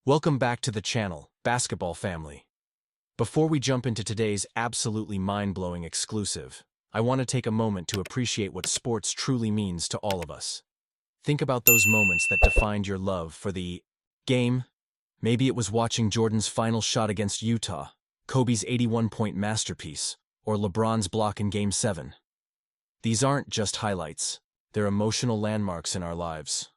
Welcome back to the channel, Basketball Family. Before we jump into today's absolutely mind-blowing exclusive, I want to take a moment to appreciate what sports truly means to all of us. Think about those moments that defined your love for the game. Maybe it was watching Jordan's final shot against Utah, Kobe's 81-point masterpiece, or LeBron's block in Game 7. These aren't just highlights, they're emotional landmarks in our lives.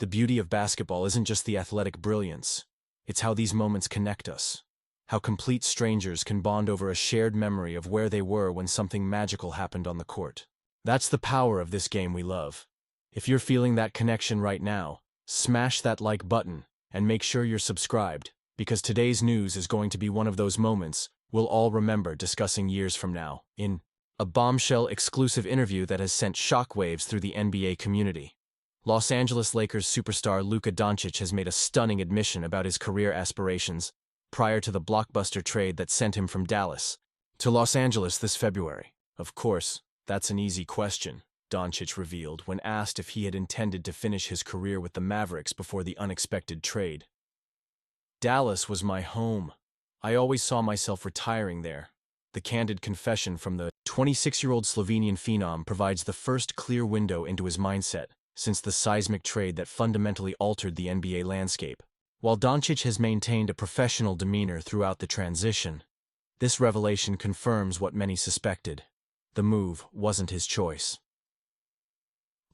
The beauty of basketball isn't just the athletic brilliance, it's how these moments connect us. How complete strangers can bond over a shared memory of where they were when something magical happened on the court. That's the power of this game we love. If you're feeling that connection right now, smash that like button and make sure you're subscribed, because today's news is going to be one of those moments we'll all remember discussing years from now, in a bombshell exclusive interview that has sent shockwaves through the NBA community. Los Angeles Lakers superstar Luka Dončić has made a stunning admission about his career aspirations prior to the blockbuster trade that sent him from Dallas to Los Angeles this February. Of course, that's an easy question, Dončić revealed when asked if he had intended to finish his career with the Mavericks before the unexpected trade. "Dallas was my home. I always saw myself retiring there." The candid confession from the 26-year-old Slovenian phenom provides the first clear window into his mindset since the seismic trade that fundamentally altered the NBA landscape. While Dončić has maintained a professional demeanor throughout the transition, this revelation confirms what many suspected. The move wasn't his choice.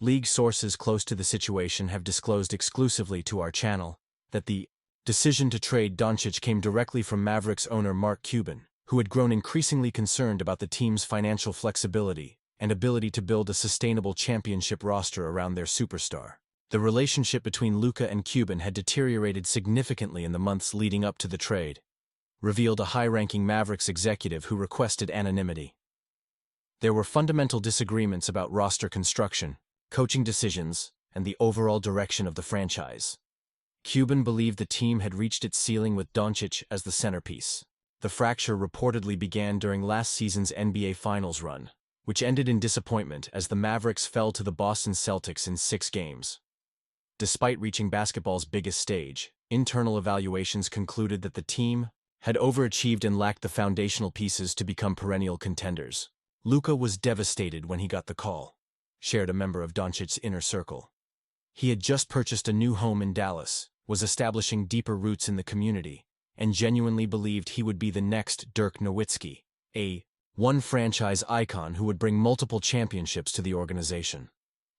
League sources close to the situation have disclosed exclusively to our channel that the decision to trade Dončić came directly from Mavericks owner Mark Cuban, who had grown increasingly concerned about the team's financial flexibility and ability to build a sustainable championship roster around their superstar. The relationship between Luka and Cuban had deteriorated significantly in the months leading up to the trade, revealed a high-ranking Mavericks executive who requested anonymity. There were fundamental disagreements about roster construction, coaching decisions, and the overall direction of the franchise. Cuban believed the team had reached its ceiling with Dončić as the centerpiece. The fracture reportedly began during last season's NBA Finals run, which ended in disappointment as the Mavericks fell to the Boston Celtics in 6 games. Despite reaching basketball's biggest stage, internal evaluations concluded that the team had overachieved and lacked the foundational pieces to become perennial contenders. Luka was devastated when he got the call, shared a member of Dončić's inner circle. He had just purchased a new home in Dallas, was establishing deeper roots in the community, and genuinely believed he would be the next Dirk Nowitzki, a one-franchise icon who would bring multiple championships to the organization.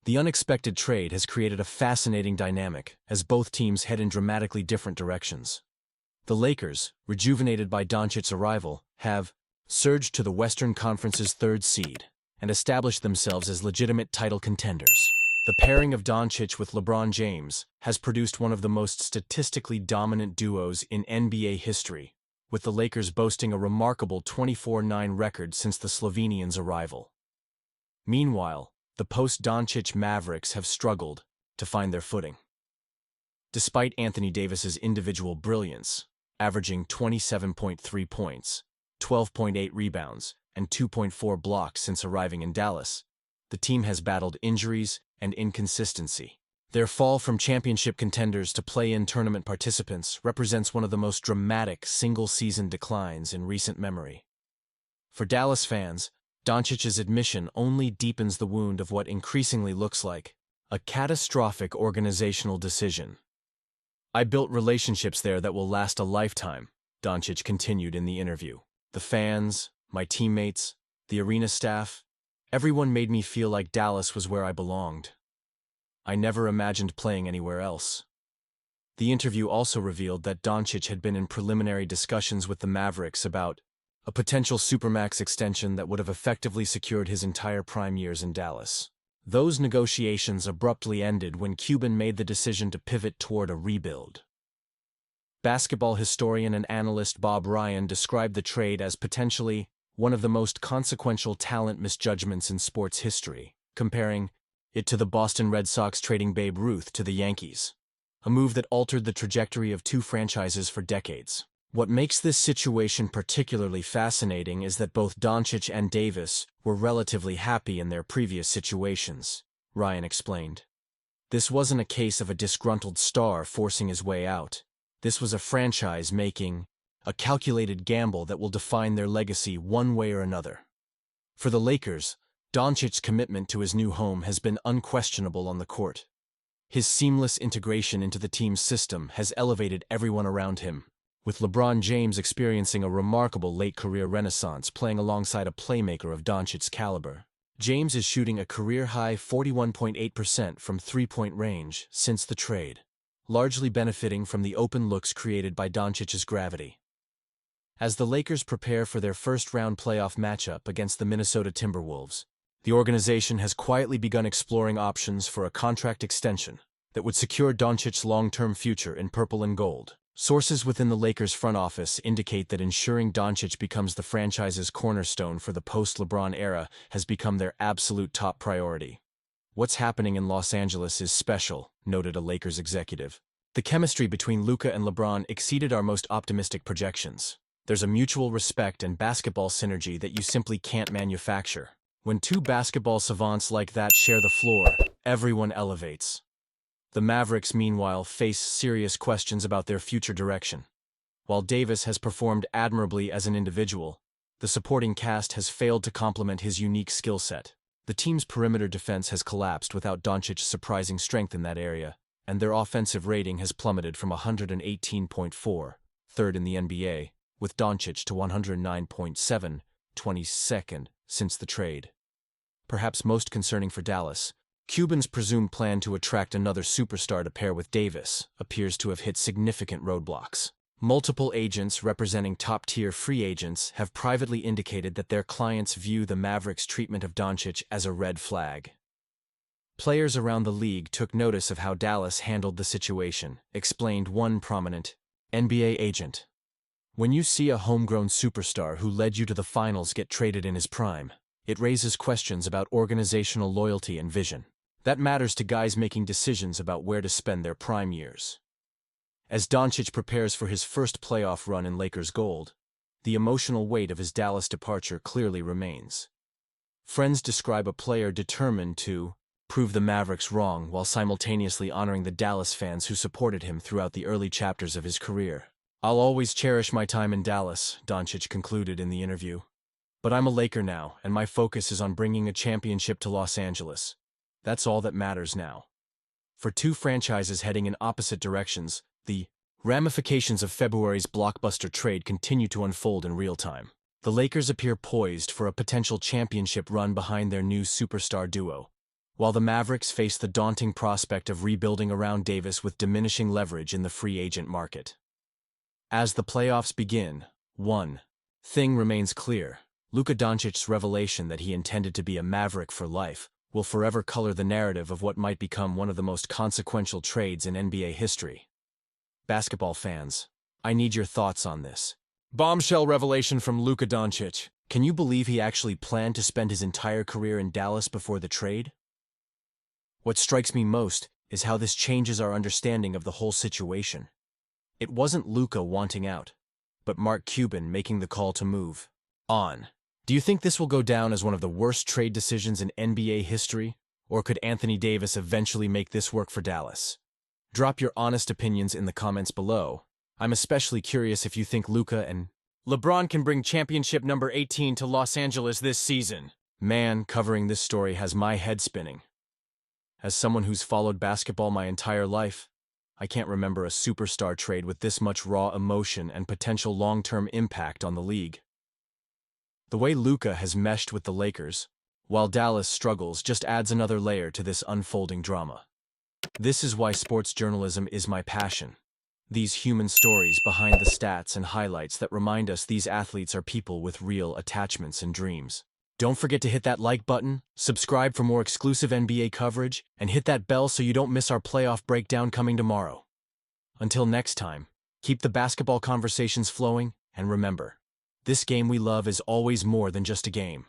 The unexpected trade has created a fascinating dynamic as both teams head in dramatically different directions. The Lakers, rejuvenated by Dončić's arrival, have surged to the Western Conference's 3rd seed and established themselves as legitimate title contenders. The pairing of Dončić with LeBron James has produced one of the most statistically dominant duos in NBA history, with the Lakers boasting a remarkable 24-9 record since the Slovenian's arrival. Meanwhile, the post-Dončić Mavericks have struggled to find their footing. Despite Anthony Davis's individual brilliance, averaging 27.3 points, 12.8 rebounds, and 2.4 blocks since arriving in Dallas, the team has battled injuries and inconsistency. Their fall from championship contenders to play-in tournament participants represents one of the most dramatic single-season declines in recent memory. For Dallas fans, Dončić's admission only deepens the wound of what increasingly looks like a catastrophic organizational decision. "I built relationships there that will last a lifetime," Dončić continued in the interview. "The fans, my teammates, the arena staff, everyone made me feel like Dallas was where I belonged. I never imagined playing anywhere else." The interview also revealed that Dončić had been in preliminary discussions with the Mavericks about a potential Supermax extension that would have effectively secured his entire prime years in Dallas. Those negotiations abruptly ended when Cuban made the decision to pivot toward a rebuild. Basketball historian and analyst Bob Ryan described the trade as potentially one of the most consequential talent misjudgments in sports history, comparing it to the Boston Red Sox trading Babe Ruth to the Yankees, a move that altered the trajectory of 2 franchises for decades. What makes this situation particularly fascinating is that both Dončić and Davis were relatively happy in their previous situations, Ryan explained. This wasn't a case of a disgruntled star forcing his way out. This was a franchise making a calculated gamble that will define their legacy one way or another. For the Lakers, Dončic's commitment to his new home has been unquestionable on the court. His seamless integration into the team's system has elevated everyone around him, with LeBron James experiencing a remarkable late-career renaissance playing alongside a playmaker of Dončic's caliber. James is shooting a career-high 41.8% from three-point range since the trade, largely benefiting from the open looks created by Dončic's gravity. As the Lakers prepare for their first-round playoff matchup against the Minnesota Timberwolves, the organization has quietly begun exploring options for a contract extension that would secure Dončic's long-term future in purple and gold. Sources within the Lakers front office indicate that ensuring Dončić becomes the franchise's cornerstone for the post-LeBron era has become their absolute top priority. "What's happening in Los Angeles is special," noted a Lakers executive. "The chemistry between Luka and LeBron exceeded our most optimistic projections. There's a mutual respect and basketball synergy that you simply can't manufacture. When two basketball savants like that share the floor, everyone elevates." The Mavericks, meanwhile, face serious questions about their future direction. While Davis has performed admirably as an individual, the supporting cast has failed to complement his unique skill set. The team's perimeter defense has collapsed without Dončic's surprising strength in that area, and their offensive rating has plummeted from 118.4, third in the NBA, with Dončić, to 109.7, 22nd, since the trade. Perhaps most concerning for Dallas, Cuban's presumed plan to attract another superstar to pair with Davis appears to have hit significant roadblocks. Multiple agents representing top-tier free agents have privately indicated that their clients view the Mavericks' treatment of Dončić as a red flag. Players around the league took notice of how Dallas handled the situation, explained one prominent NBA agent. "When you see a homegrown superstar who led you to the finals get traded in his prime, it raises questions about organizational loyalty and vision. That matters to guys making decisions about where to spend their prime years." As Dončić prepares for his first playoff run in Lakers gold, the emotional weight of his Dallas departure clearly remains. Friends describe a player determined to prove the Mavericks wrong while simultaneously honoring the Dallas fans who supported him throughout the early chapters of his career. "I'll always cherish my time in Dallas," Dončić concluded in the interview. "But I'm a Laker now, and my focus is on bringing a championship to Los Angeles. That's all that matters now." For two franchises heading in opposite directions, the ramifications of February's blockbuster trade continue to unfold in real time. The Lakers appear poised for a potential championship run behind their new superstar duo, while the Mavericks face the daunting prospect of rebuilding around Davis with diminishing leverage in the free agent market. As the playoffs begin, one thing remains clear: Luka Dončić's revelation that he intended to be a Maverick for life will forever color the narrative of what might become one of the most consequential trades in NBA history. Basketball fans, I need your thoughts on this. Bombshell revelation from Luka Dončić. Can you believe he actually planned to spend his entire career in Dallas before the trade? What strikes me most is how this changes our understanding of the whole situation. It wasn't Luka wanting out, but Mark Cuban making the call to move on. Do you think this will go down as one of the worst trade decisions in NBA history, or could Anthony Davis eventually make this work for Dallas? Drop your honest opinions in the comments below. I'm especially curious if you think Luka and LeBron can bring championship number 18 to Los Angeles this season. Man, covering this story has my head spinning. As someone who's followed basketball my entire life, I can't remember a superstar trade with this much raw emotion and potential long-term impact on the league. The way Luka has meshed with the Lakers, while Dallas struggles, just adds another layer to this unfolding drama. This is why sports journalism is my passion. These human stories behind the stats and highlights that remind us these athletes are people with real attachments and dreams. Don't forget to hit that like button, subscribe for more exclusive NBA coverage, and hit that bell so you don't miss our playoff breakdown coming tomorrow. Until next time, keep the basketball conversations flowing, and remember, this game we love is always more than just a game.